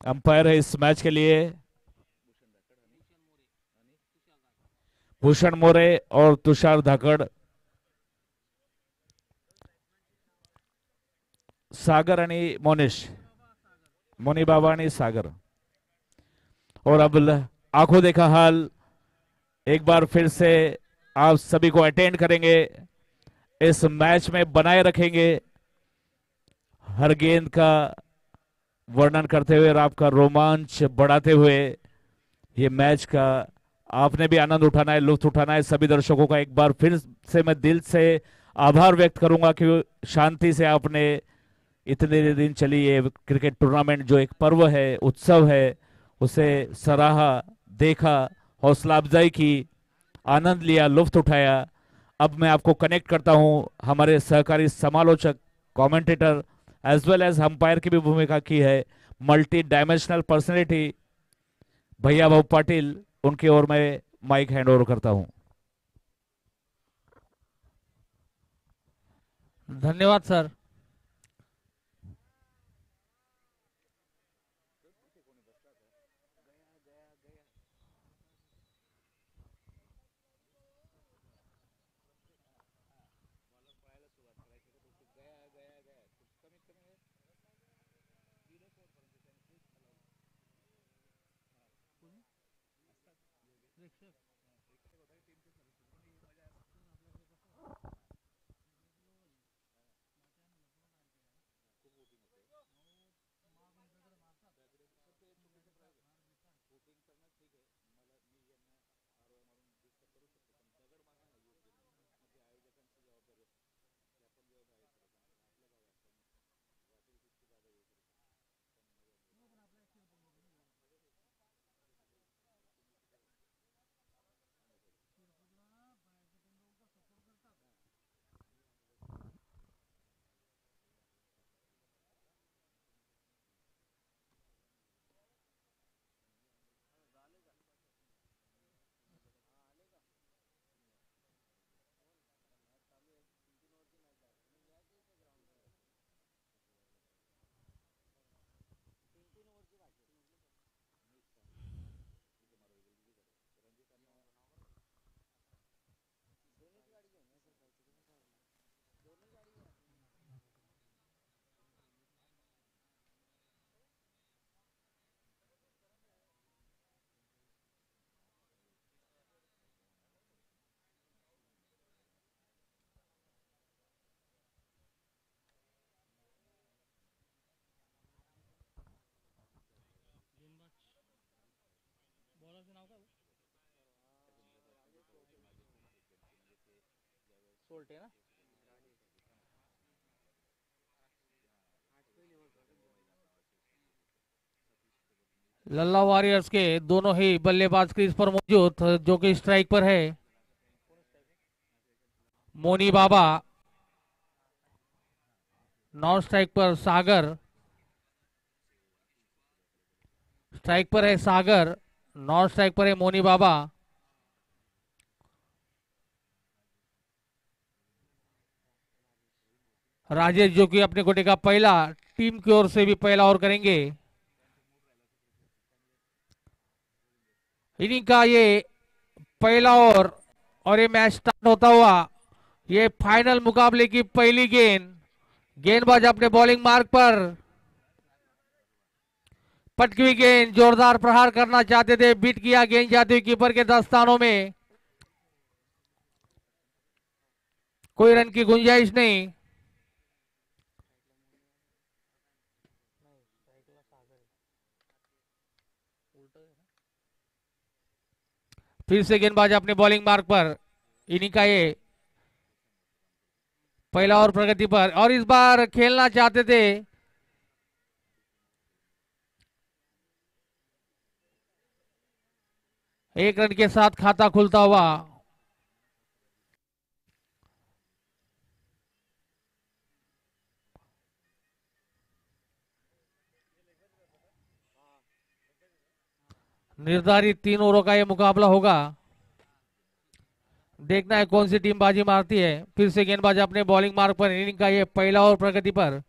Umpire है इस match के लिए भूषण मोरे और तुषार धाकड़। सागर आणि मोनिश, मोनी बाबा आणि सागर। और अब आंखों देखा हाल एक बार फिर से आप सभी को अटेंड करेंगे, इस मैच में बनाए रखेंगे हर गेंद का वर्णन करते हुए और आपका रोमांच बढ़ाते हुए ये मैच का आपने भी आनंद उठाना है, लुत्फ उठाना है। सभी दर्शकों का एक बार फिर से मैं दिल से आभार व्यक्त करूंगा कि शांति से आपने इतने दिन चली ये क्रिकेट टूर्नामेंट जो एक पर्व है, उत्सव है, उसे सराहा, देखा, हौसला अफजाई की, आनंद लिया, लुत्फ उठाया। अब मैं आपको कनेक्ट करता हूं हमारे सहकारी समालोचक, commentator as well as umpire की भी भूमिका की है, मल्टी डायमेंशनल पर्सनैलिटी भैया भाऊ पाटिल, उनकी ओर मैं माइक हैंड ओवर करता हूं। धन्यवाद सर। लल्ला वॉरियर्स के दोनों ही बल्लेबाज क्रीज पर मौजूद, जो कि स्ट्राइक पर है मोनी बाबा, नॉन स्ट्राइक पर सागर, स्ट्राइक पर है सागर, नॉन स्ट्राइक पर है मोनी बाबा। राजेश जो कि अपने कोटे का पहला, टीम की ओर से भी पहला ओवर करेंगे। इनिंग का ये पहला ओवर और ये मैच स्टार्ट होता हुआ, ये फाइनल मुकाबले की पहली गेंद। गेंदबाज अपने बॉलिंग मार्ग पर, पटकी हुई गेंद, जोरदार प्रहार करना चाहते थे, बीट किया, गेंद जाती हुई कीपर के 10 स्थानों में, कोई रन की गुंजाइश नहीं। फिर से गेंदबाज अपने बॉलिंग मार्ग पर, इनिंग का ये पहला ओवर प्रगति पर, और इस बार खेलना चाहते थे एक रन के साथ खाता खुलता हुआ। निर्धारित 3 ओवरों का यह मुकाबला होगा। देखना है कौन सी टीम बाजी मारती है। फिर से गेंदबाज अपने बॉलिंग मार्ग पर, इनिंग का ये पहला ओवर प्रगति पर।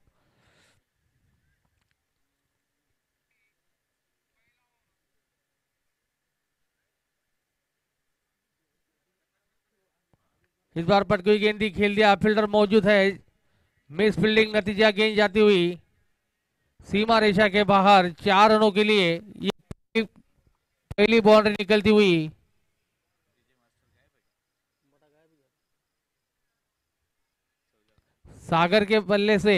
इस बार पटकी हुई गेंद खेल दिया, फील्डर मौजूद है। मिस फील्डिंग, नतीजा गेंद जाती हुई सीमा रेखा के बाहर। 4 रनों के लिए ये पहली बाउंड्री निकलती हुई। सागर के बल्ले से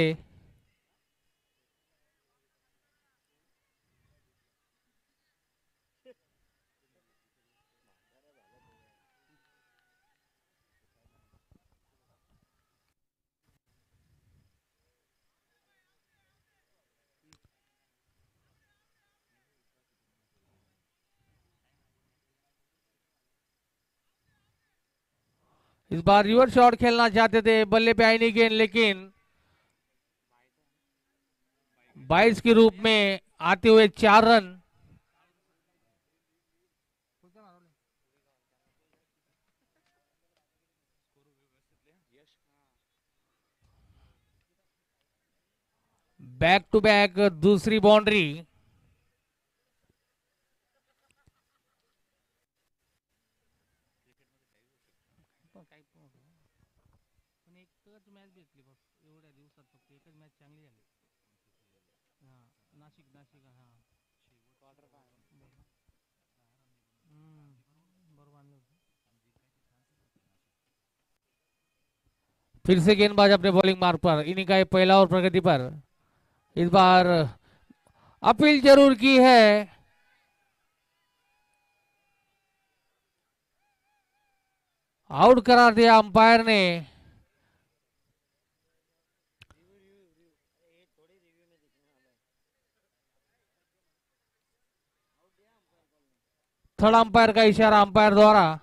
इस बार रिवर्स शॉट खेलना चाहते थे, बल्ले पे आई नहीं गेंद, लेकिन 22 के रूप में आते हुए 4 रन। बैक टू बैक दूसरी बाउंड्री। फिर से गेंदबाज अपने बॉलिंग मार्ग पर, इनिंग का ये पहला ओवर प्रगति पर। इस बार अपील जरूर की है, आउट करार दिया अंपायर ने। थर्ड अंपायर का इशारा अंपायर द्वारा,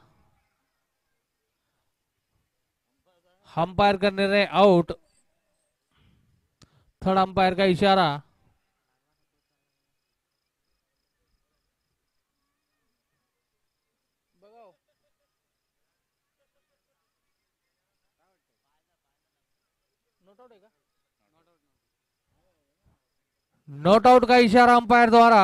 अंपायर का निर्णय आउट। थर्ड अंपायर का इशारा। नॉट आउट का इशारा अंपायर द्वारा।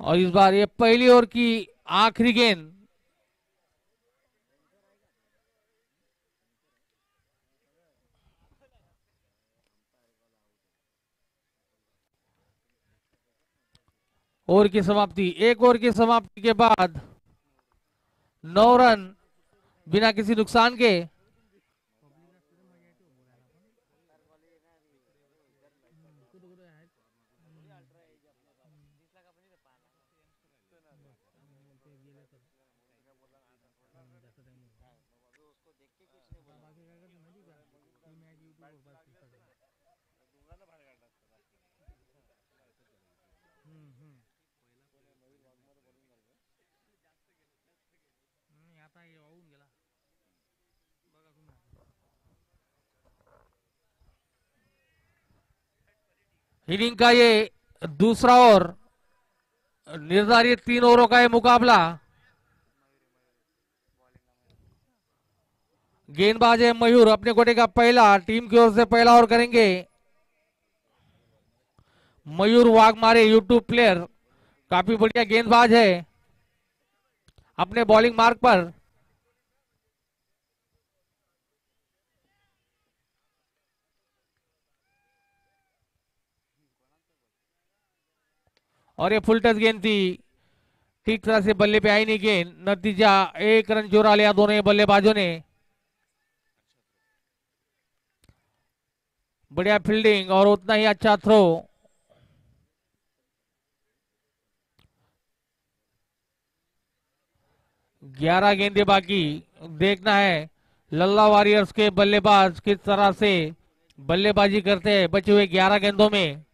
और इस बार ये पहली ओवर की आखिरी गेंद। ओवर की समाप्ति। एक ओवर की समाप्ति के बाद 9 रन बिना किसी नुकसान के। इनिंग का ये दूसरा ओवर, निर्धारित 3 ओवरों का ये मुकाबला। गेंदबाज है मयूर, अपने कोटे का पहला, टीम की ओर से पहला ओवर करेंगे मयूर वाघमारे, यूट्यूब प्लेयर। काफी बढ़िया गेंदबाज है अपने बॉलिंग मार्ग पर। और ये फुल टच गेंद थी, ठीक तरह से बल्ले पे आई नहीं गेंद। नतीजा 1 रन चुरा लिया दोनों बल्लेबाजों ने। बढ़िया फील्डिंग और उतना ही अच्छा थ्रो। ग्यारह गेंदें बाकी। देखना है लल्ला वॉरियर्स के बल्लेबाज किस तरह से बल्लेबाजी करते हैं बचे हुए 11 गेंदों में।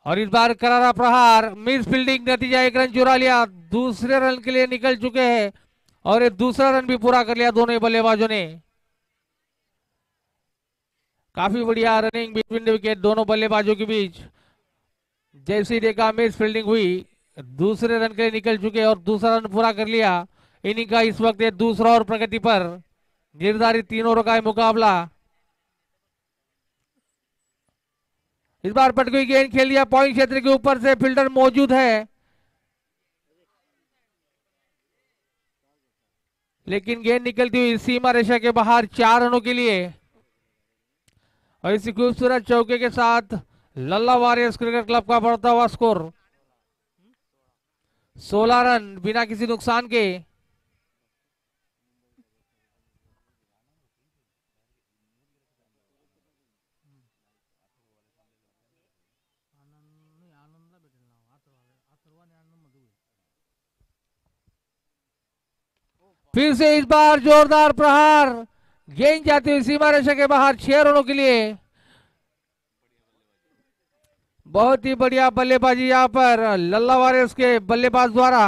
और इस बार करारा प्रहार, मिस फील्डिंग, नतीजा 1 रन चुरा लिया। दूसरे रन के लिए निकल चुके हैं और ये दूसरा रन भी पूरा कर लिया दोनों ही बल्लेबाजों ने। काफी बढ़िया रनिंग बिटवीन द विकेट दोनों बल्लेबाजों के बीच। जैसे ही देखा मिस फील्डिंग हुई, दूसरे रन के लिए निकल चुके और दूसरा रन पूरा कर लिया। इनिंग का इस वक्त दूसरा और प्रगति पर निर्धारित 3 ओवर का मुकाबला। इस बार पटकुई गेंद खेल दिया पॉइंट क्षेत्र के ऊपर से, फील्डर मौजूद है लेकिन गेंद निकलती हुई सीमा रेखा के बाहर 4 रनों के लिए। और इसी खूबसूरत चौके के साथ लल्ला वॉरियर्स क्रिकेट क्लब का बढ़ता हुआ स्कोर 16 रन बिना किसी नुकसान के। फिर से इस बार जोरदार प्रहार, गेंद जाती हुई सीमा रेखा के बाहर 6 रनों के लिए। बहुत ही बढ़िया बल्लेबाजी यहां पर लल्ला वॉरियर्स के बल्लेबाज द्वारा।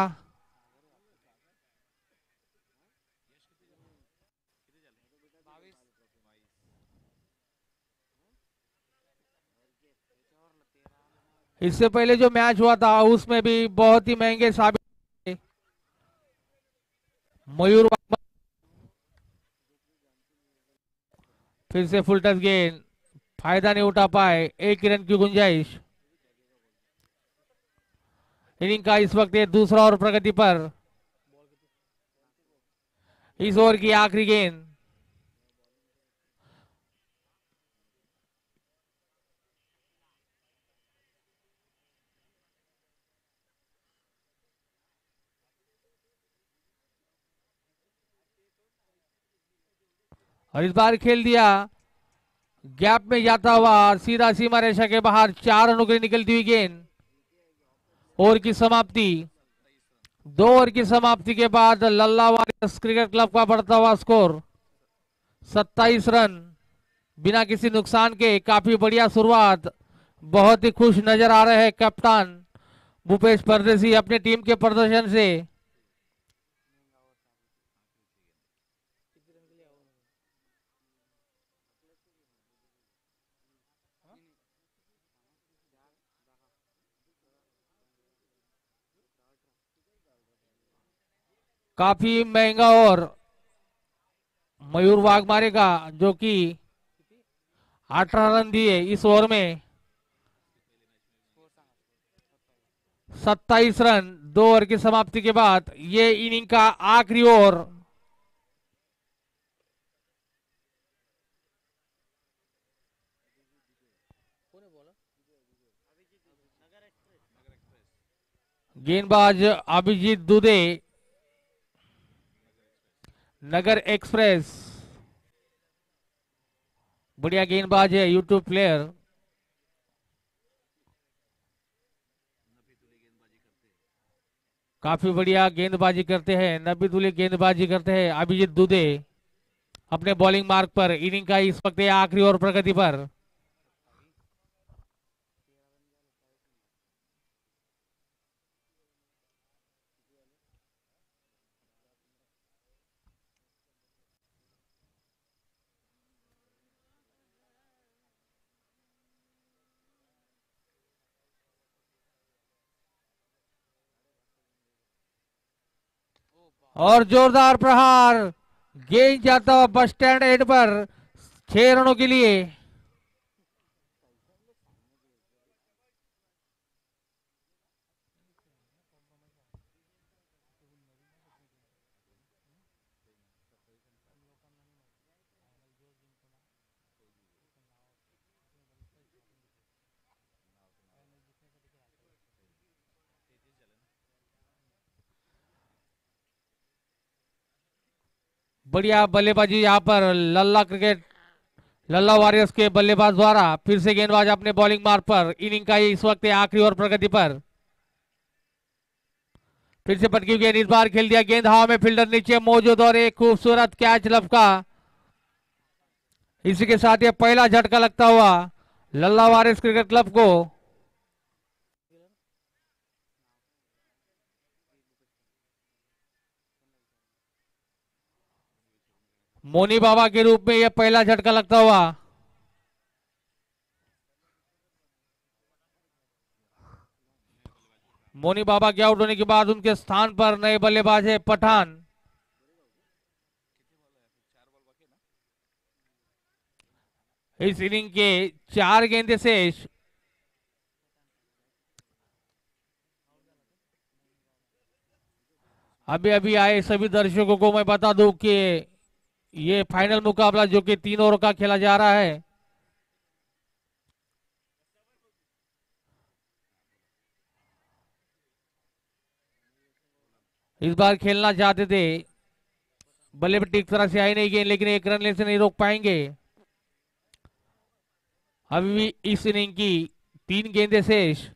इससे पहले जो मैच हुआ था उसमें भी बहुत ही महंगे साबित हुए। मयूर फिर से फुल टच गेंद, फायदा नहीं उठा पाए, 1 रन की गुंजाइश। इनिंग का इस वक्त दूसरा ओवर प्रगति पर। इस ओवर की आखिरी गेंद, और इस बार खेल दिया गैप में जाता हुआ सीधा सीमा रेखा के बाहर 4 रनों के लिए निकलती हुई गेंद। ओवर की समाप्ति, 2 ओवर की समाप्ति के बाद लल्ला वॉरियर्स क्रिकेट क्लब का बढ़ता हुआ स्कोर 27 रन बिना किसी नुकसान के। काफी बढ़िया शुरुआत, बहुत ही खुश नजर आ रहे हैं कप्तान भूपेश परदेसी अपने टीम के प्रदर्शन से। काफी महंगा और मयूर वाघमारे का, जो कि 18 रन दिए इस ओवर में। 27 रन 2 ओवर की समाप्ति के बाद ये इनिंग का आखिरी ओवर। गेंदबाज अभिजीत दुबे, नगर एक्सप्रेस। बढ़िया गेंदबाज है, यूट्यूब प्लेयर। काफी बढ़िया गेंदबाजी करते हैं, नब्बे तुले गेंदबाजी करते हैं अभिजीत दुबे अपने बॉलिंग मार्ग पर। इनिंग का इस वक्त आखिरी ओवर प्रगति पर। और जोरदार प्रहार, गेंद जाता हुआ बस स्टैंड एंड पर 6 रनों के लिए। बढ़िया बल्लेबाजी यहाँ पर लल्ला वॉरियर्स के बल्लेबाज द्वारा। फिर से गेंदबाज अपने बॉलिंग मार्ग पर। इनिंग का इस वक्त आखिरी ओवर प्रगति पर। फिर से पटकी गेंद, इस बार खेल दिया गेंद हवा में, फील्डर नीचे मौजूद और एक खूबसूरत कैच लपका। इसी के साथ ये पहला झटका लगता हुआ लल्ला वॉरियर्स क्रिकेट क्लब को। मोनी बाबा के रूप में यह पहला झटका लगता हुआ। मोनी बाबा के आउट होने के बाद उनके स्थान पर नए बल्लेबाज है पठान। इस इनिंग के 4 गेंदें शेष। अभी अभी आए सभी दर्शकों को मैं बता दूं कि ये फाइनल मुकाबला जो कि 3 ओवर का खेला जा रहा है। इस बार खेलना चाहते थे, बल्लेबाज ठीक तरह से आई नहीं गेंद, लेकिन एक रन लेने से नहीं रोक पाएंगे। अभी भी इस इनिंग की 3 गेंदें शेष।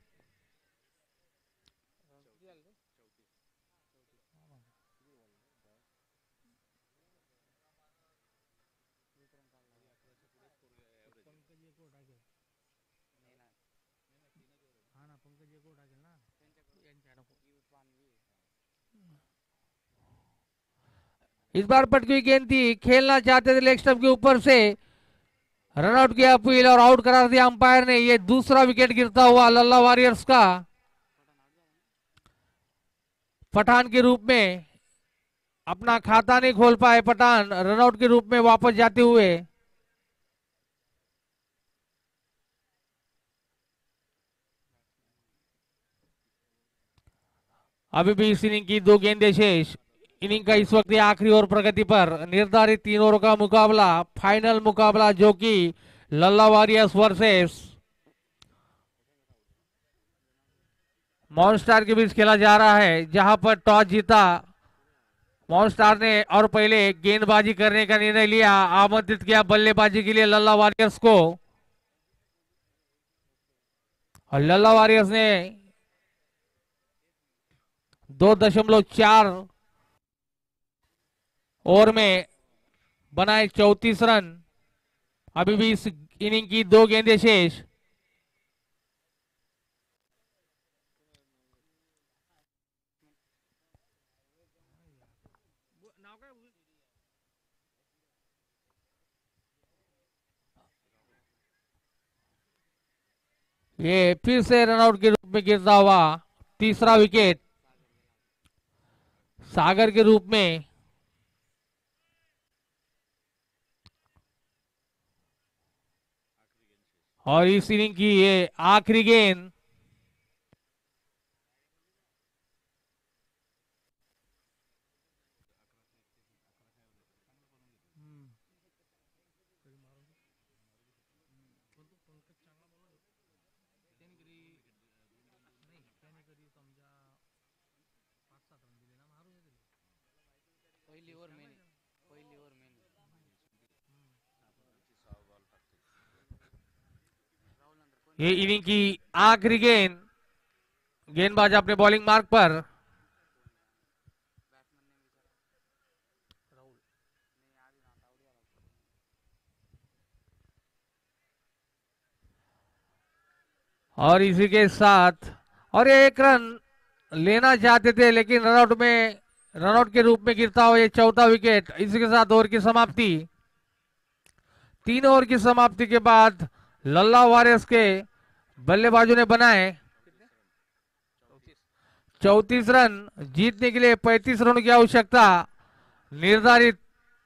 इस बार पटकी हुई गेंद थी, खेलना चाहते थे लेग स्टंप के ऊपर से। रनआउट की अपील और आउट करार दिया अंपायर ने। ये दूसरा विकेट गिरता हुआ लल्ला वॉरियर्स का। पठान के रूप में अपना खाता नहीं खोल पाए पठान, रनआउट के रूप में वापस जाते हुए। अभी भी इस इनिंग की 2 गेंदें शेष। इनिंग का इस वक्त आखिरी ओवर प्रगति पर। निर्धारित 3 ओवर का मुकाबला, फाइनल मुकाबला जो कि लल्ला वॉरियर्स वर्सेस मॉन्स्टार के बीच खेला जा रहा है, जहां पर टॉस जीता मॉन्स्टार ने और पहले गेंदबाजी करने का निर्णय लिया। आमंत्रित किया बल्लेबाजी के लिए लल्ला वॉरियर्स को, और लल्ला वॉरियर्स ने 2.4 ओवर में बनाए 34 रन। अभी भी इस इनिंग की 2 गेंदें शेष। ये फिर से रनआउट के रूप में गिरता हुआ तीसरा विकेट सागर के रूप में। और इस इनिंग की ये आखिरी गेंद। ये इनिंग की आखिरी गेंद। गेंदबाज अपने बॉलिंग मार्क पर। और इसी के साथ और एक रन लेना चाहते थे, लेकिन रनआउट के रूप में गिरता हुआ ये चौथा विकेट। इसी के साथ ओवर की समाप्ति। 3 ओवर की समाप्ति के बाद लल्ला वॉरियर्स के बल्लेबाजों ने बनाए 34 रन। जीतने के लिए 35 रनों की आवश्यकता। निर्धारित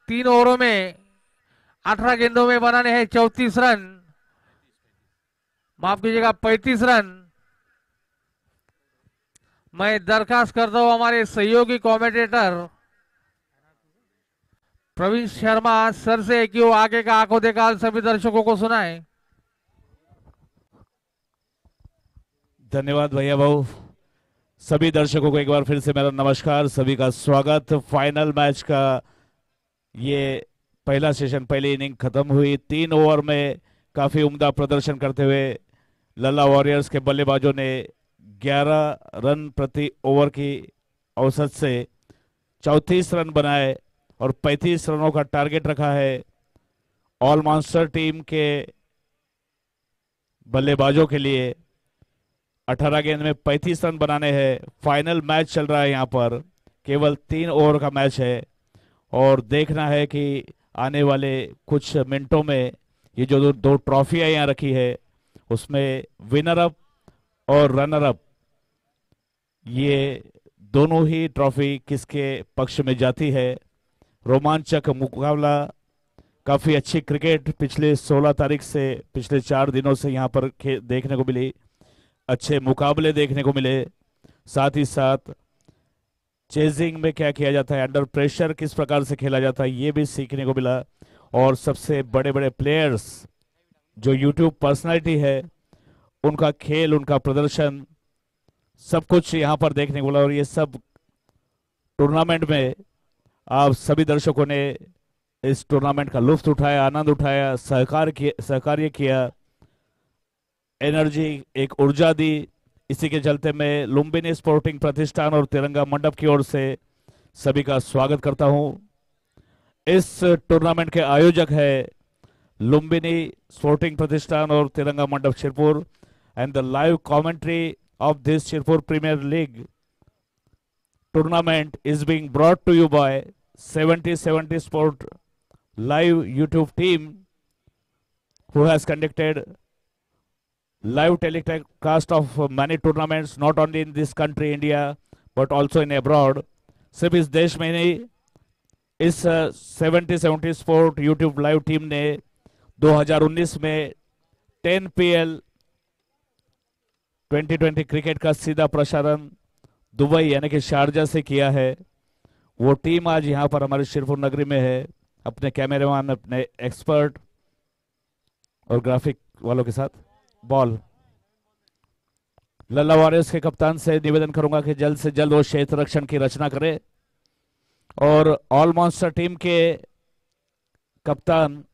3 ओवरों में 18 गेंदों में बनाने हैं 34 रन, माफ कीजिएगा 35 रन। मैं दरखास्त करता हूं हमारे सहयोगी कमेंटेटर प्रवीण शर्मा सर से कि वो आगे का आंखों देखा हाल सभी दर्शकों को सुनाए। धन्यवाद भैया भाऊ। सभी दर्शकों को एक बार फिर से मेरा नमस्कार, सभी का स्वागत। फाइनल मैच का ये पहला सेशन, पहली इनिंग खत्म हुई 3 ओवर में काफी उम्दा प्रदर्शन करते हुए लल्ला वॉरियर्स के बल्लेबाजों ने 11 रन प्रति ओवर की औसत से 34 रन बनाए और 35 रनों का टारगेट रखा है। ऑल मॉन्स्टर टीम के बल्लेबाजों के लिए 18 गेंद में 35 रन बनाने हैं। फाइनल मैच चल रहा है, यहाँ पर केवल 3 ओवर का मैच है और देखना है कि आने वाले कुछ मिनटों में ये जो दो ट्रॉफियां यहाँ रखी है उसमें विनर अप और रनर अप, ये दोनों ही ट्रॉफी किसके पक्ष में जाती है। रोमांचक मुकाबला, काफी अच्छी क्रिकेट पिछले 16 तारीख से, पिछले 4 दिनों से यहाँ पर देखने को मिली। अच्छे मुकाबले देखने को मिले, साथ ही साथ चेजिंग में क्या किया जाता है, अंडर प्रेशर किस प्रकार से खेला जाता है, ये भी सीखने को मिला। और सबसे बड़े बड़े प्लेयर्स जो यूट्यूब पर्सनालिटी है, उनका खेल, उनका प्रदर्शन, सब कुछ यहाँ पर देखने को मिला। और ये सब टूर्नामेंट में आप सभी दर्शकों ने इस टूर्नामेंट का लुत्फ उठाया, आनंद उठाया, सहकार्य किया, एनर्जी, एक ऊर्जा दी। इसी के चलते मैं लुम्बिनी स्पोर्टिंग प्रतिष्ठान और तिरंगा मंडप की ओर से सभी का स्वागत करता हूं। इस टूर्नामेंट के आयोजक है लुम्बिनी स्पोर्टिंग प्रतिष्ठान और Tiranga Mandap Shirpur, and the live commentary of this Shirpur premier league tournament is being brought to you by 70/70 Sport live YouTube team, who has conducted live telecast of many tournaments not only in this country India but also in abroad। सिर्फ इस देश में नहीं, इस 70/70 Sport YouTube live team ने 2019 में 10PL 2020 cricket का सीधा प्रसारण दुबई यानी कि शारजा से किया है। वो टीम आज यहाँ पर हमारे शिरपुर नगरी में है, अपने कैमरामैन, अपने एक्सपर्ट और ग्राफिक वालों के साथ। बॉल लल्ला वॉरियर्स के कप्तान से निवेदन करूंगा कि जल्द से जल्द वो क्षेत्र रक्षण की रचना करे। और ऑल मॉन्स्टर टीम के कप्तान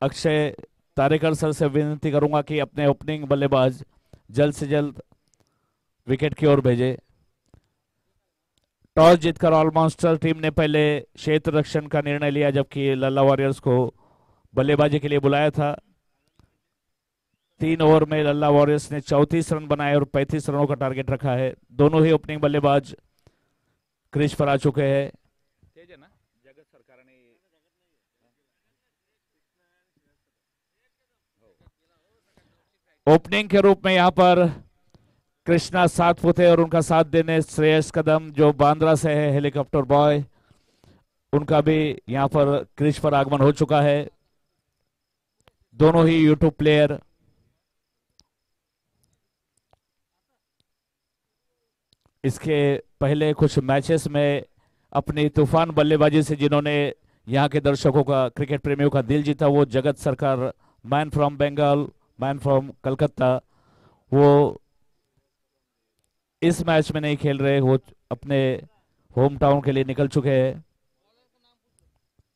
अक्षय तारेकर सर से विनती करूंगा कि अपने ओपनिंग बल्लेबाज जल्द से जल्द विकेट की ओर भेजे। टॉस जीतकर ऑल मॉन्स्टर टीम ने पहले क्षेत्र रक्षण का निर्णय लिया, जबकि लल्ला वॉरियर्स को बल्लेबाजी के लिए बुलाया था। 3 ओवर में लल्ला वॉरियर्स ने 34 रन बनाए और 35 रनों का टारगेट रखा है। दोनों ही ओपनिंग बल्लेबाज क्रीज पर आ चुके हैं। ओपनिंग के रूप में यहाँ पर कृष्णा सातपुते और उनका साथ देने श्रेयस कदम जो बांद्रा से है, हेलीकॉप्टर बॉय, उनका भी यहाँ पर क्रीज पर आगमन हो चुका है। दोनों ही यूट्यूब प्लेयर इसके पहले कुछ मैचेस में अपनी तूफान बल्लेबाजी से जिन्होंने यहाँ के दर्शकों का, क्रिकेट प्रेमियों का दिल जीता, वो Jagat Sarkar, man from Bengal, man from Calcutta, वो इस मैच में नहीं खेल रहे, वो अपने होम टाउन के लिए निकल चुके हैं।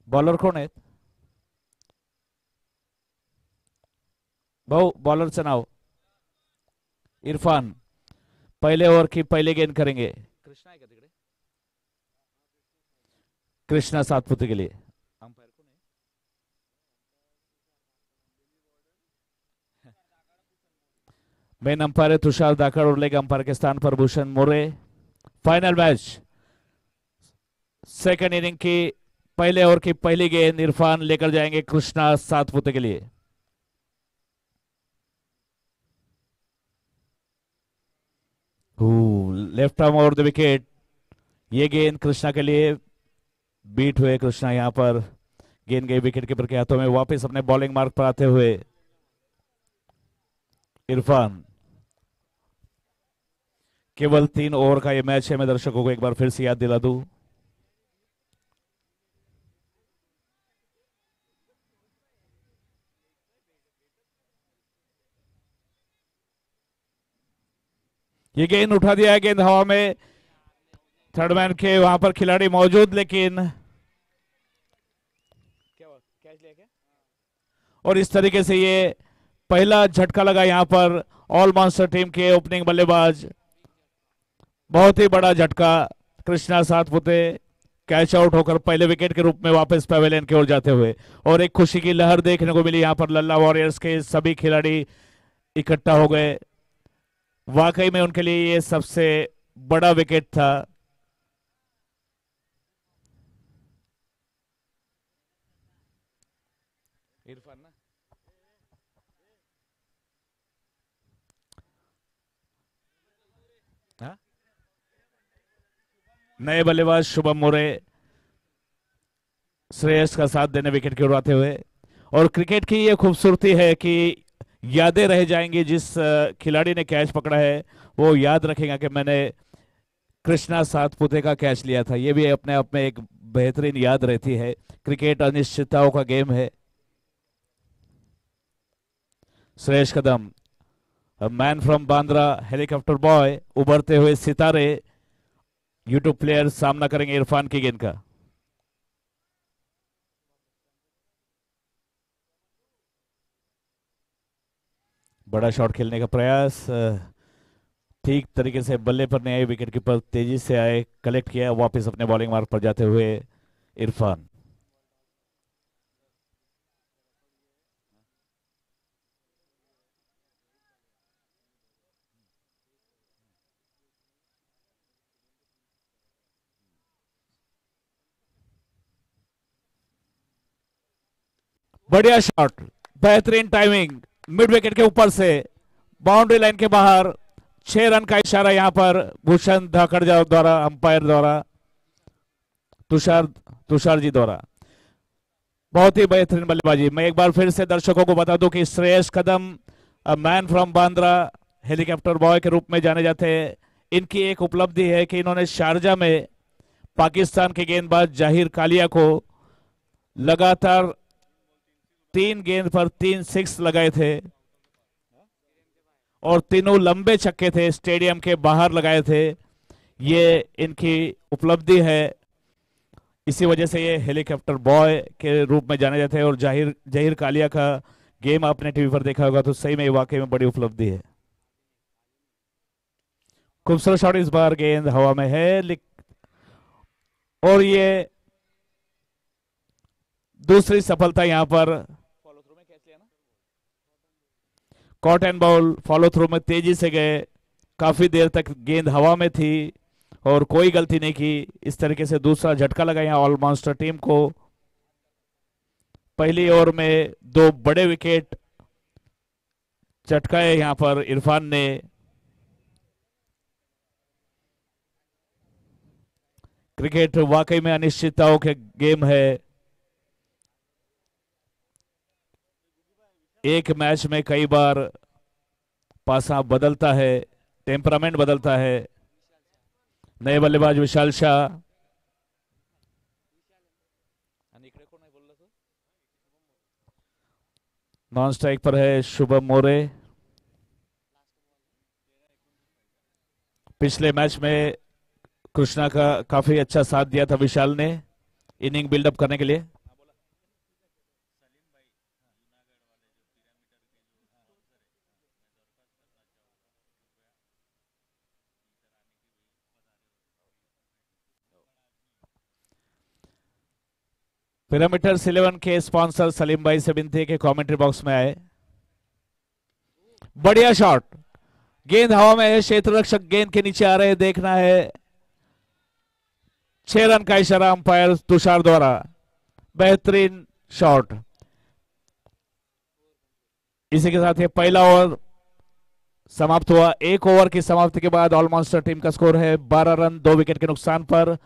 बॉलर कौन है भाऊ? बॉलर से नाव इरफान पहले ओवर की पहले गेंद करेंगे। कृष्णा है क्या तिकडे? कृष्णा सातपुते के लिए अंपायर कौन है? मेन अंपायर है तुषार दाकड़ और लेग अंपायर के स्थान पर भूषण मोरे। फाइनल मैच, सेकंड इनिंग की पहले ओवर की पहली गेंद इरफान लेकर जाएंगे कृष्णा सातपुते के लिए। Left arm over the wicket, ये गेंद कृष्णा के लिए। बीट हुए कृष्णा, यहां पर गेंद गई विकेट कीपर के हाथों में। वापस अपने बॉलिंग मार्क पर आते हुए इरफान। केवल 3 ओवर का ये मैच है, मैं दर्शकों को एक बार फिर से याद दिला दूं। ये गेंद उठा दिया है, गेंद हवा में, थर्ड मैन के वहां पर खिलाड़ी मौजूद, लेकिन और इस तरीके से ये पहला झटका लगा यहां पर ऑल मॉन्स्टर टीम के ओपनिंग बल्लेबाज, बहुत ही बड़ा झटका। कृष्णा सातपुते कैच आउट होकर पहले विकेट के रूप में वापस पवेलियन की ओर जाते हुए, और एक खुशी की लहर देखने को मिली यहां पर। लल्ला वॉरियर्स के सभी खिलाड़ी इकट्ठा हो गए, वाकई में उनके लिए ये सबसे बड़ा विकेट था। इरफान ना हाँ? नए बल्लेबाज शुभम मोरे श्रेयस का साथ देने विकेट की ओर आते हुए। और क्रिकेट की ये खूबसूरती है कि यादें रह जाएंगी। जिस खिलाड़ी ने कैच पकड़ा है वो याद रखेगा कि मैंने कृष्णा सातपुते का कैच लिया था। ये भी अपने आप में एक बेहतरीन याद रहती है। क्रिकेट अनिश्चितताओं का गेम है। Shreyas Kadam, man from Bandra, helicopter boy, उभरते हुए सितारे यूट्यूब प्लेयर सामना करेंगे इरफान की गेंद का। बड़ा शॉट खेलने का प्रयास, ठीक तरीके से बल्ले पर नहीं आए, विकेट कीपर तेजी से आए, कलेक्ट किया, वापस अपने बॉलिंग मार्ग पर जाते हुए इरफान। बढ़िया शॉट, बेहतरीन टाइमिंग, मिड विकेट के ऊपर से बाउंड्री लाइन के बाहर। 6 रन का इशारा यहां पर भूषण धाकड़जा द्वारा, अंपायर द्वारा, तुषार जी द्वारा। बहुत ही बेहतरीन बल्लेबाजी। मैं एक बार फिर से दर्शकों को बता दूं कि Shreyas Kadam man from Bandra, helicopter boy के रूप में जाने जाते हैं। इनकी एक उपलब्धि है कि इन्होंने शारजा में पाकिस्तान के गेंदबाज जाहिर कालिया को लगातार 3 गेंद पर 3 सिक्स लगाए थे, और तीनों लंबे छक्के थे, स्टेडियम के बाहर लगाए थे। ये इनकी उपलब्धि है, इसी वजह से ये हेलीकॉप्टर बॉय के रूप में जाने जाते हैं। और जाहिर कालिया का गेम आपने टीवी पर देखा होगा, तो सही में वाकई में बड़ी उपलब्धि है। खूबसूरत शॉट, इस बार गेंद हवा में है, और ये दूसरी सफलता यहां पर। Caught and ball follow through में तेजी से गए, काफी देर तक गेंद हवा में थी और कोई गलती नहीं की। इस तरीके से दूसरा झटका लगा यहां ऑल मॉन्स्टर टीम को। पहली ओवर में 2 बड़े विकेट चटकाए यहां पर इरफान ने। क्रिकेट वाकई में अनिश्चितताओं के गेम है। एक मैच में कई बार पासा बदलता है, टेम्परामेंट बदलता है। नए बल्लेबाज विशाल शाह, नॉन स्ट्राइक पर है शुभम मोरे। पिछले मैच में कृष्णा का काफी अच्छा साथ दिया था विशाल ने इनिंग बिल्डअप करने के लिए। पिरामिडर्स 11 के स्पॉन्सर सलीम भाई से विनती है कि कमेंट्री बॉक्स में आए। बढ़िया शॉट, गेंद हवा में है, क्षेत्र रक्षक गेंद के नीचे आ रहे हैं, देखना है। 6 रन का इशारा अंपायर तुषार द्वारा। बेहतरीन शॉट। इसी के साथ ये पहला ओवर समाप्त हुआ। 1 ओवर की समाप्ति के बाद ऑल मॉन्स्टर टीम का स्कोर है 12 रन 2 विकेट के नुकसान पर।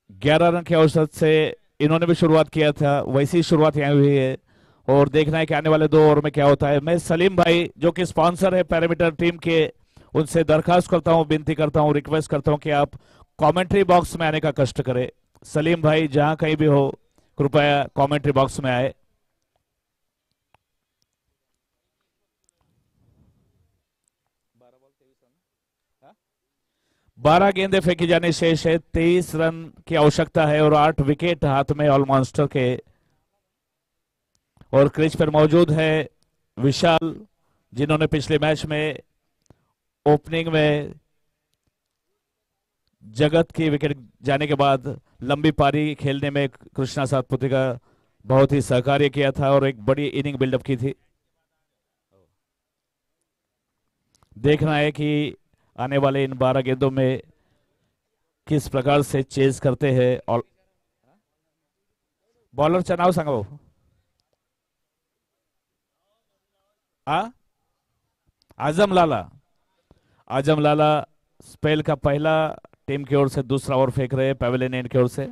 11 रन के औसत से इन्होंने भी शुरुआत किया था, वैसी शुरुआत यहां हुई है, और देखना है कि आने वाले 2 ओवर में क्या होता है। मैं सलीम भाई जो कि स्पॉन्सर है पैरामीटर टीम के, उनसे दरखास्त करता हूं, विनती करता हूं, रिक्वेस्ट करता हूं कि आप कमेंट्री बॉक्स में आने का कष्ट करें। सलीम भाई जहां कहीं भी हो, कृपया कमेंट्री बॉक्स में आए। बारह गेंदें फेंकी जाने शेष है, 23 रन की आवश्यकता है और 8 विकेट हाथ में ऑल मॉन्स्टर के। और क्रीज पर मौजूद है विशाल, जिन्होंने पिछले मैच में ओपनिंग में जगत की विकेट जाने के बाद लंबी पारी खेलने में कृष्णा सातपुते का बहुत ही सहकार्य किया था और एक बड़ी इनिंग बिल्डअप की थी। देखना है कि आने वाले इन 12 गेंदों में किस प्रकार से चेज करते हैं। और बॉलर चनाव सांगो आजम लाला। आजम लाला स्पेल का पहला टीम की ओर से दूसरा ओवर फेंक रहे हैं पेवेलियन एंड की ओर से।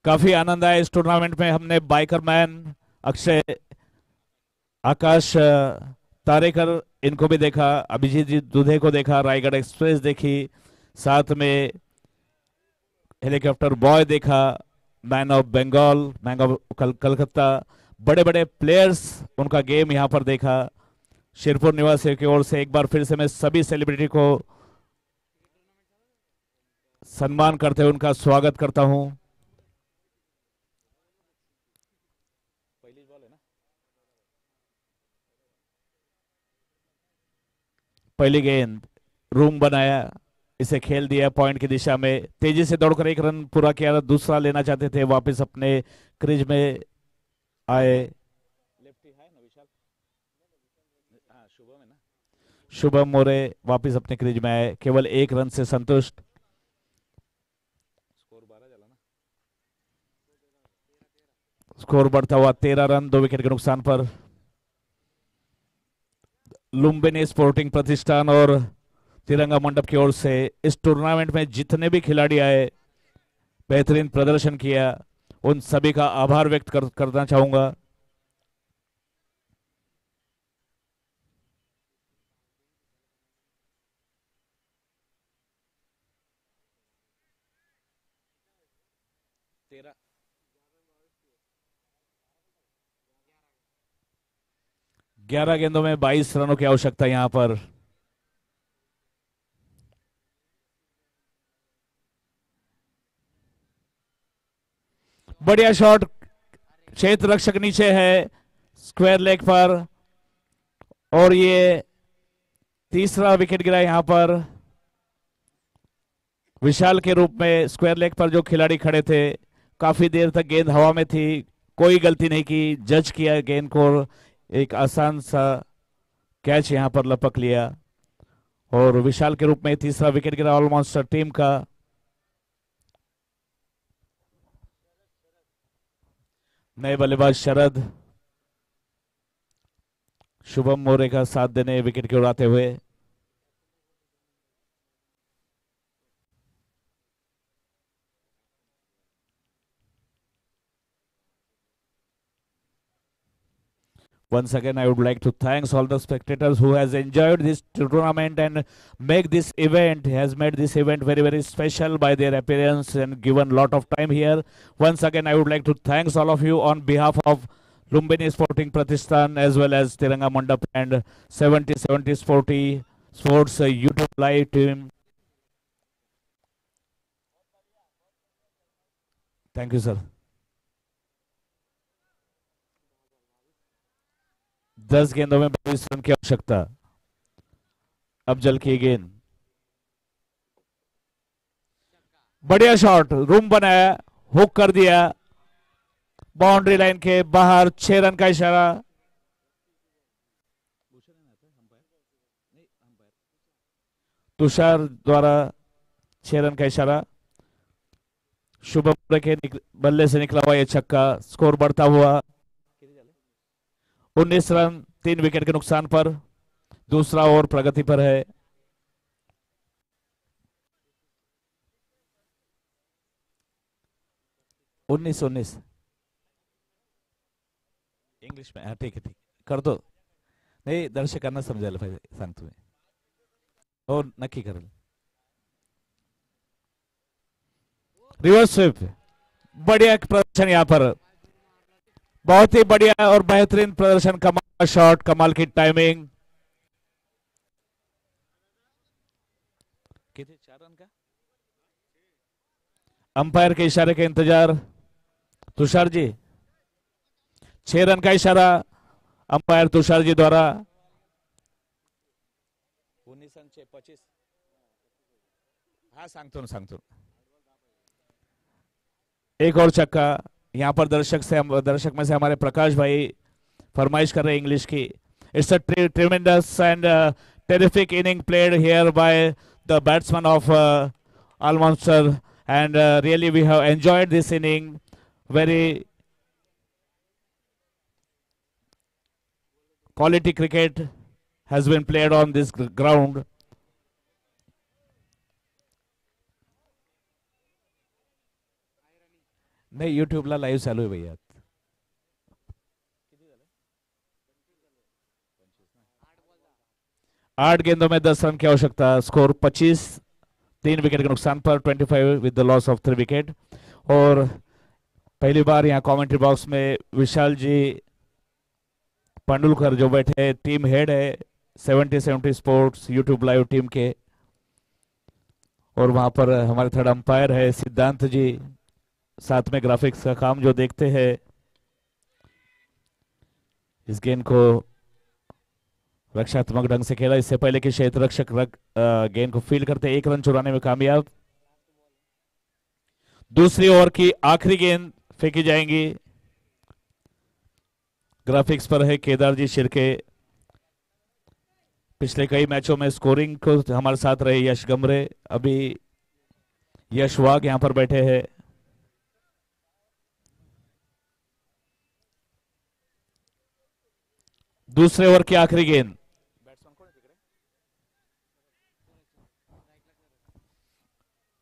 काफी आनंद आया इस टूर्नामेंट में। हमने बाइकर मैन अक्षय, आकाश तारेकर इनको भी देखा, अभिजीत जी दुधे को देखा, रायगढ़ एक्सप्रेस देखी, साथ में हेलीकॉप्टर बॉय देखा, man of Bengal, man of Calcutta, बड़े बड़े प्लेयर्स उनका गेम यहां पर देखा। शिरपुर निवासियों की ओर से एक बार फिर से मैं सभी सेलिब्रिटी को सम्मान करते हुए उनका स्वागत करता हूं। पहली गेंद रूम बनाया, इसे खेल दिया पॉइंट की दिशा में, तेजी से दौड़कर एक रन पूरा किया, दूसरा लेना चाहते थे, वापस अपने क्रीज में आए। शुभम मोरे वापस अपने क्रीज में आए, केवल एक रन से संतुष्ट। स्कोर बढ़ता हुआ 13 रन 2 विकेट के नुकसान पर। लुम्बिनी स्पोर्टिंग प्रतिष्ठान और तिरंगा मंडप की ओर से इस टूर्नामेंट में जितने भी खिलाड़ी आए, बेहतरीन प्रदर्शन किया, उन सभी का आभार व्यक्त करना चाहूंगा। ग्यारह गेंदों में 22 रनों की आवश्यकता यहां पर। बढ़िया शॉट, क्षेत्र रक्षक नीचे है, स्क्वायर लेग पर, और ये तीसरा विकेट गिरा यहां पर। विशाल के रूप में स्क्वायर लेग पर जो खिलाड़ी खड़े थे, काफी देर तक गेंद हवा में थी, कोई गलती नहीं की, जज किया गेंद को, एक आसान सा कैच यहां पर लपक लिया, और विशाल के रूप में तीसरा विकेट गिरा ऑलमोस्ट टीम का। नए बल्लेबाज शरद शुभम मोरे का साथ देने विकेट की ओर आते हुए। Once again, I would like to thank all the spectators who has enjoyed this tournament and make this event, has made this event very, very special by their appearance and given lot of time here. Once again, I would like to thank all of you on behalf of Lumbini Sporting Pratishthan as well as Tiranga Mandap and 70/70 Sports YouTube live team. Thank you, sir. 10 गेंदों में 22 run की आवश्यकता। अब जल की गेंद, बढ़िया shot, room बनाया, हुक कर दिया, बाउंड्री लाइन के बाहर, 6 रन का इशारा। तुषार द्वारा 6 रन का इशारा। शुभम के बल्ले से निकला हुआ यह छक्का, स्कोर बढ़ता हुआ 19 रन 3 विकेट के नुकसान पर। दूसरा ओवर प्रगति पर है। उन्नीस इंग्लिश में, हाँ ठीक है, ठीक कर दो। नाही दर्शकांना समजायला पाहिजे, सांगतो मी, हो नक्की करेल। रिवर्स स्वीप, बढ़िया प्रदर्शन यहां पर, बहुत ही बढ़िया और बेहतरीन प्रदर्शन, कमाल का शॉट, कमाल की टाइमिंग। कितने 4 रन का, अंपायर के इशारे के इंतजार, तुषार जी 6 रन का इशारा अंपायर तुषार जी द्वारा। 19 रन 25। हाँ सांगतो एक और छक्का। यहाँ पर दर्शक में से हमारे प्रकाश भाई फरमाइश कर रहे हैं इंग्लिश की। It's a ट्रेमेंडस and terrific inning played here by the batsman of Almonster, and really we have enjoyed this inning. Very quality cricket has been played on this ground. नहीं YouTube ला लाइव चालू है भैया। 8 गेंदों में 10 run की आवश्यकता। Score 25, 3 wicket के नुकसान पर 25 with the loss of 3 wicket. और पहली बार यहाँ कमेंट्री बॉक्स में विशाल जी पांडुलकर जो बैठे टीम हेड है 70 स्पोर्ट्स यूट्यूब लाइव टीम के, और वहां पर हमारे थर्ड अंपायर है सिद्धांत जी, साथ में ग्राफिक्स का काम जो देखते हैं। इस गेंद को रक्षात्मक ढंग से खेला, इससे पहले कि क्षेत्र रक्षक गेंद को फील्ड करते 1 रन चुराने में कामयाब। दूसरी ओवर की आखिरी गेंद फेंकी जाएंगी। ग्राफिक्स पर है केदार जी शिरके, पिछले कई मैचों में स्कोरिंग को हमारे साथ रहे यश गमरे, अभी यश वाघ यहां पर बैठे हैं। दूसरे ओवर की आखिरी गेंद,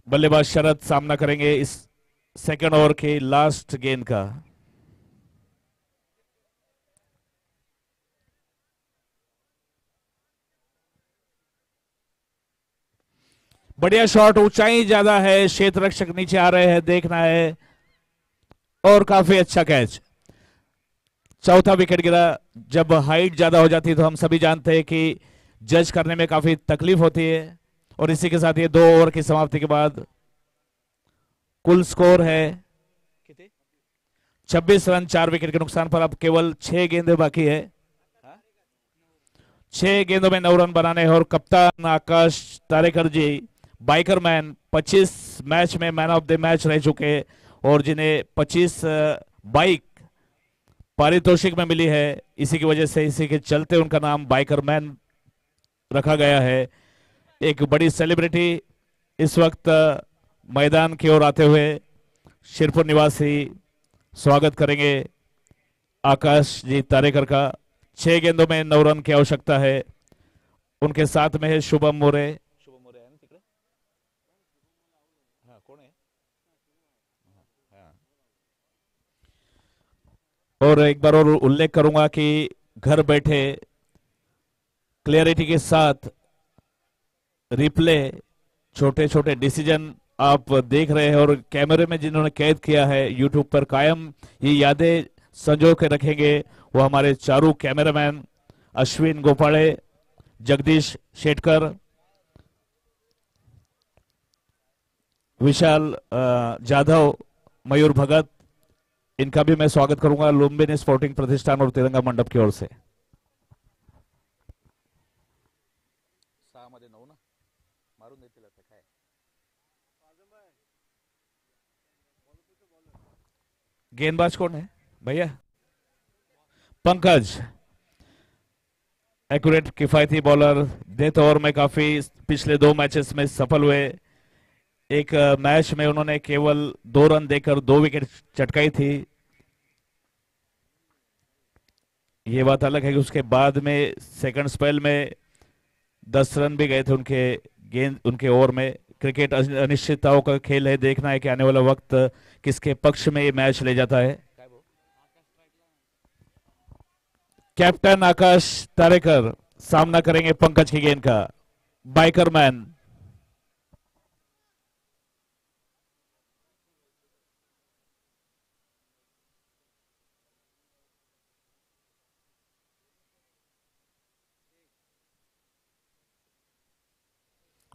बल्लेबाज शरद सामना करेंगे इस सेकंड ओवर के लास्ट गेंद का। बढ़िया शॉट, ऊंचाई ज्यादा है, क्षेत्र रक्षक नीचे आ रहे हैं, देखना है, और काफी अच्छा कैच। चौथा विकेट गिरा। जब हाइट ज्यादा हो जाती है तो हम सभी जानते हैं कि जज करने में काफी तकलीफ होती है। और इसी के साथ ये 2 ओवर की समाप्ति के बाद कुल स्कोर है 26 रन 4 विकेट के नुकसान पर। अब केवल 6 गेंदें बाकी है। 6 गेंदों में 9 रन बनाने हैं। और कप्तान आकाश तारेकर जी बाइकर मैन 25 मैच में मैन ऑफ द मैच रह चुके, और जिन्हें 25 बाइक पारितोषिक में मिली है, इसी की वजह से, इसी के चलते उनका नाम बाइकर मैन रखा गया है। एक बड़ी सेलिब्रिटी इस वक्त मैदान की ओर आते हुए शिरपुर निवासी स्वागत करेंगे आकाश जी तारेकर का। 6 गेंदों में 9 रन की आवश्यकता है। उनके साथ में है शुभम मोरे। और एक बार और उल्लेख करूंगा कि घर बैठे क्लियरिटी के साथ रिप्ले, छोटे छोटे डिसीजन आप देख रहे हैं, और कैमरे में जिन्होंने कैद किया है यूट्यूब पर कायम ये यादें संजो के रखेंगे, वो हमारे चारू कैमरामैन अश्विन गोपाड़े, जगदीश शेटकर, विशाल जाधव, मयूर भगत, इनका भी मैं स्वागत करूंगा लुम्बिनी स्पोर्टिंग प्रतिष्ठान और तिरंगा मंडप की ओर से। गेंदबाज कौन है भैया? पंकज, एक्यूरेट किफायती बॉलर, डेथ ओवर में काफी पिछले 2 मैचेस में सफल हुए। एक मैच में उन्होंने केवल 2 रन देकर 2 विकेट चटकाई थी। ये बात अलग है कि उसके बाद में सेकंड स्पेल में 10 रन भी गए थे उनके ओवर में। क्रिकेट अनिश्चितताओं का खेल है, देखना है कि आने वाला वक्त किसके पक्ष में ये मैच ले जाता है। कैप्टन आकाश तारेकर सामना करेंगे पंकज की गेंद का। बाइकर मैन,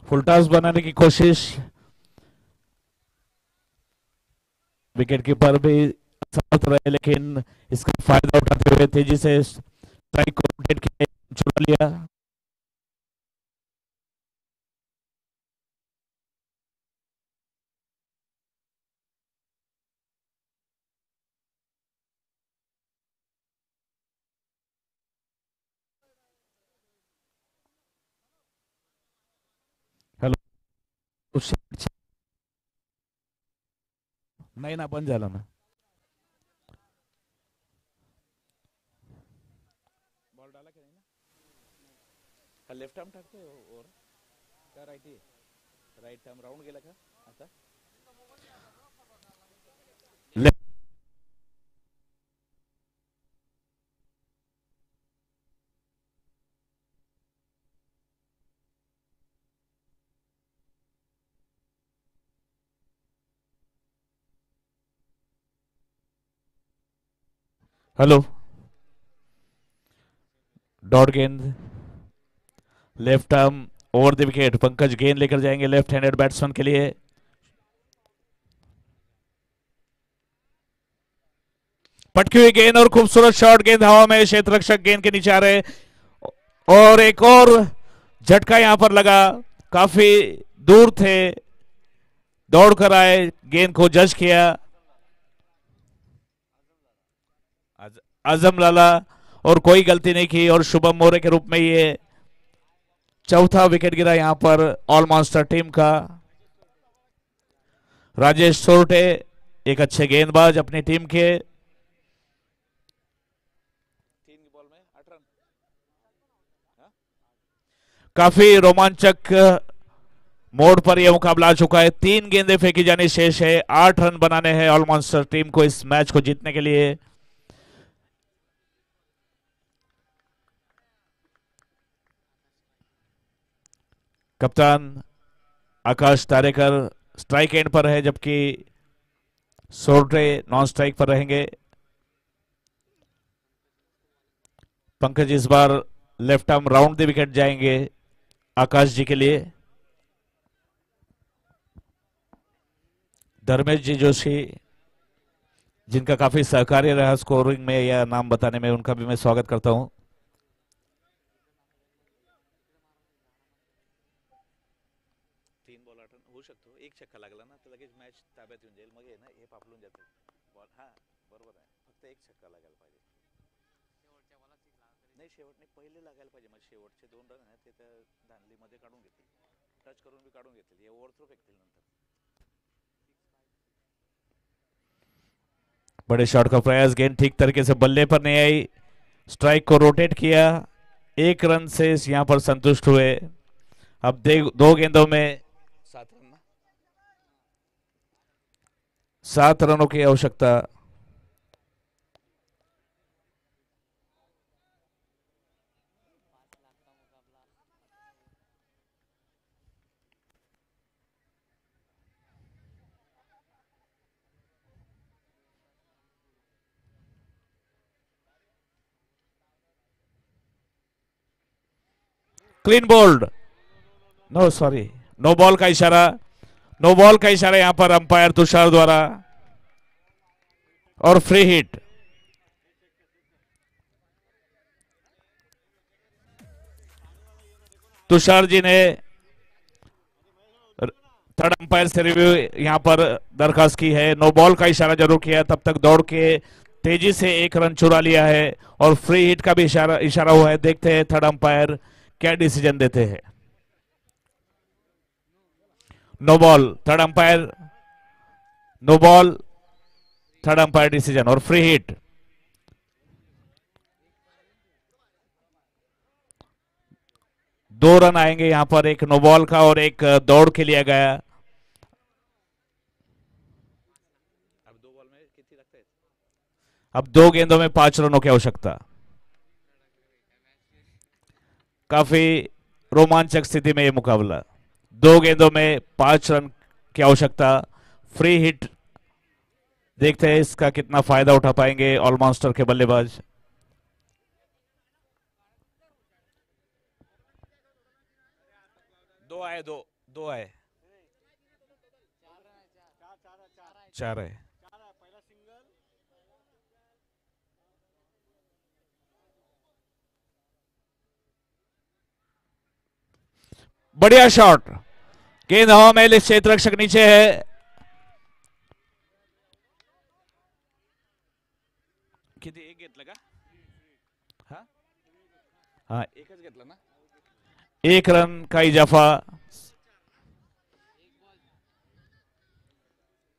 फुलटॉस बनाने की कोशिश, विकेट कीपर भी असमर्थ रहे, लेकिन इसका फायदा उठाते हुए तेजी से स्ट्राइक को रोटेट किया, चुरा लिया। हेलो, नाही ना, बंद झालं ना. बॉल डाला की नाही ना? हा लेफ्ट आर्म टाकतोय ओव्हर का राईट आहे? राईट आर्म राऊंड गेला का आता? लेफ्ट. हेलो, डॉट गेंद, left arm over the wicket. Pankaj गेंद लेकर जाएंगे लेफ्ट हैंडेड बैट्समैन के लिए. पटकी हुई गेंद और खूबसूरत शॉट, गेंद हवा में, क्षेत्र रक्षक गेंद के नीचे आ रहे, और एक और झटका यहां पर लगा. काफी दूर थे, दौड़कर आए, गेंद को जज किया. आजम लाला, और कोई गलती नहीं की, और शुभम मोरे के रूप में ये चौथा विकेट गिरा यहां पर ऑल मॉन्स्टर टीम का. राजेश सोरटे एक अच्छे गेंदबाज अपनी टीम के. 3 बॉल में 8 रन. काफी रोमांचक मोड पर यह मुकाबला आ चुका है. 3 गेंदें फेंकी जानी शेष है. 8 रन बनाने हैं ऑल मॉन्स्टर टीम को इस मैच को जीतने के लिए. कप्तान आकाश तारेकर स्ट्राइक एंड पर है, जबकि सोरटे नॉन स्ट्राइक पर रहेंगे. पंकज इस बार left arm round the wicket जाएंगे आकाश जी के लिए. धर्मेश जी जोशी, जिनका काफी सहकार्य रहा स्कोरिंग में या नाम बताने में, उनका भी मैं स्वागत करता हूं. होऊ शकतो. एक छक्का लागला ना तर लगेच मॅच ताब्यात येऊन जाईल. मग आहे ना हे पापलून जाते बॉल. हा बरोबर आहे, फक्त एक छक्का लागायला पाहिजे. नाही शेवट नाही, पहिले लागायला पाहिजे. मग शेवटचे 2 रन आहेत ते त्या धानलीमध्ये काढून घेतील, टच करून भी काढून घेतील, हे ओव्हरथ्रो फेकतील नंतर. बड़े शॉट का प्रयास, गेंद ठीक तरीके से बल्ले पर नहीं आई. स्ट्राइक को रोटेट किया, 1 रन से यहां पर संतुष्ट हुए. अब 2 गेंदों में 7 रनों की आवश्यकता. Clean bowled, no sorry, no ball का इशारा. नो बॉल का इशारा यहां पर अंपायर तुषार द्वारा, और फ्री हिट. तुषार जी ने थर्ड अंपायर से रिव्यू यहां पर दरखास्त की है. नो बॉल का इशारा जरूर किया, तब तक दौड़ के तेजी से 1 रन चुरा लिया है, और फ्री हिट का भी इशारा हुआ है. देखते हैं थर्ड अंपायर क्या डिसीजन देते हैं. No ball, third umpire, no ball, third umpire decision, और फ्री हिट. दो रन आएंगे यहां पर, एक नो बॉल का और एक दौड़ के लिया गया. अब 2 गेंदों में 5 रनों की आवश्यकता. काफी रोमांचक स्थिति में यह मुकाबला. 2 गेंदों में 5 रन की आवश्यकता. फ्री हिट, देखते हैं इसका कितना फायदा उठा पाएंगे ऑल मॉन्स्टर के बल्लेबाज. दो आए, दो आए, 4 है. बढ़िया शॉट, गेंद हवा में, क्षेत्र रक्षक नीचे है। किती एक घेतलं का? हाँ एकच घेतलं ना। एक रन का इजाफा,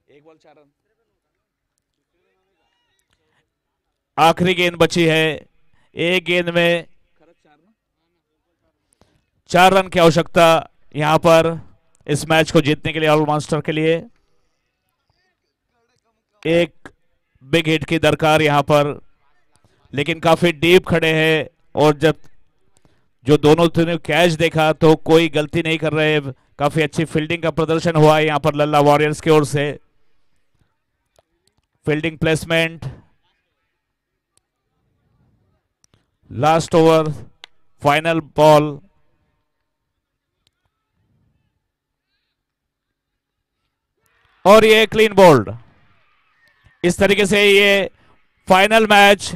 एक बॉल 4 रन। आखिरी गेंद बची है, एक गेंद में 4 रन की आवश्यकता यहां पर इस मैच को जीतने के लिए ऑल मास्टर के लिए। एक बिग हिट की दरकार यहां पर, लेकिन काफी डीप खड़े हैं और जब जो दोनों ने कैच देखा तो कोई गलती नहीं कर रहे। काफी अच्छी फील्डिंग का प्रदर्शन हुआ है यहां पर लल्ला वॉरियर्स की ओर से। Fielding placement, last over, final ball. और ये क्लीन बोल्ड। इस तरीके से ये फाइनल मैच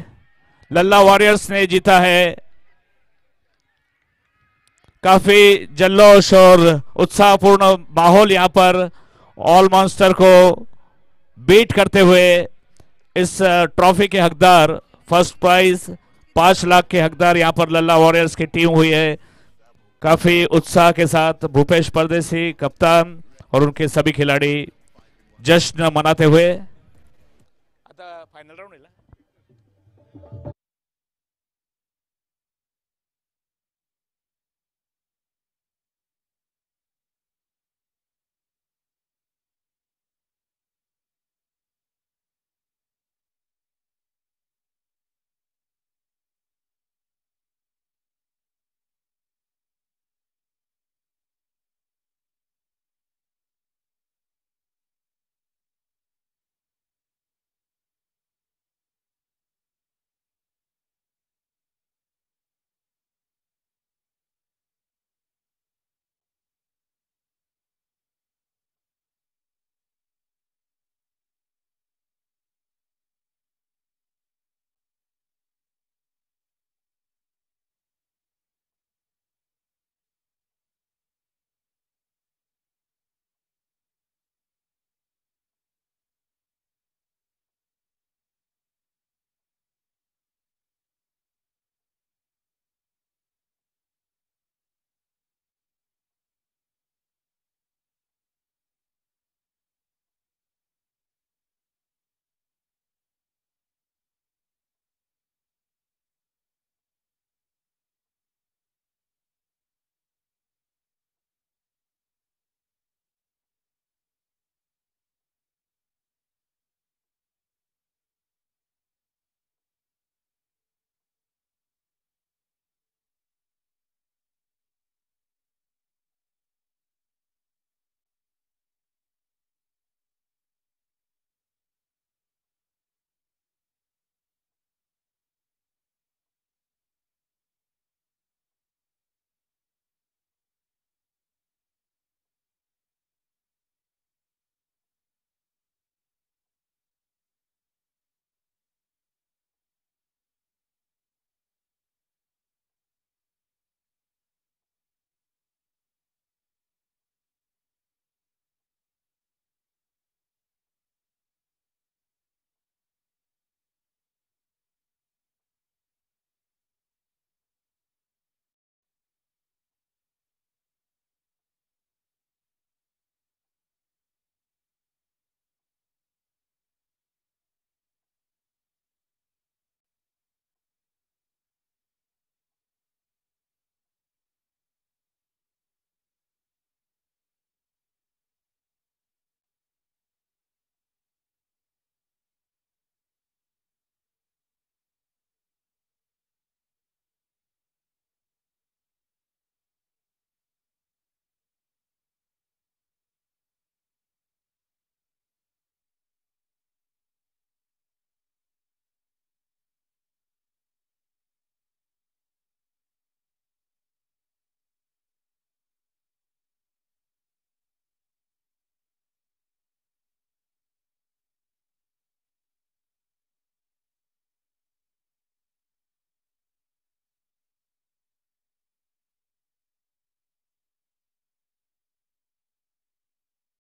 लल्ला वॉरियर्स ने जीता है। काफी जल्लोष और उत्साहपूर्ण माहौल यहां पर ऑल मॉन्स्टर को बीट करते हुए इस ट्रॉफी के हकदार, फर्स्ट प्राइज 5 लाख के हकदार यहां पर लल्ला वॉरियर्स की टीम हुई है। काफी उत्साह के साथ भूपेश परदेसी कप्तान और उनके सभी खिलाड़ी जश्न मनाते हुए। आता फाइनल राउंड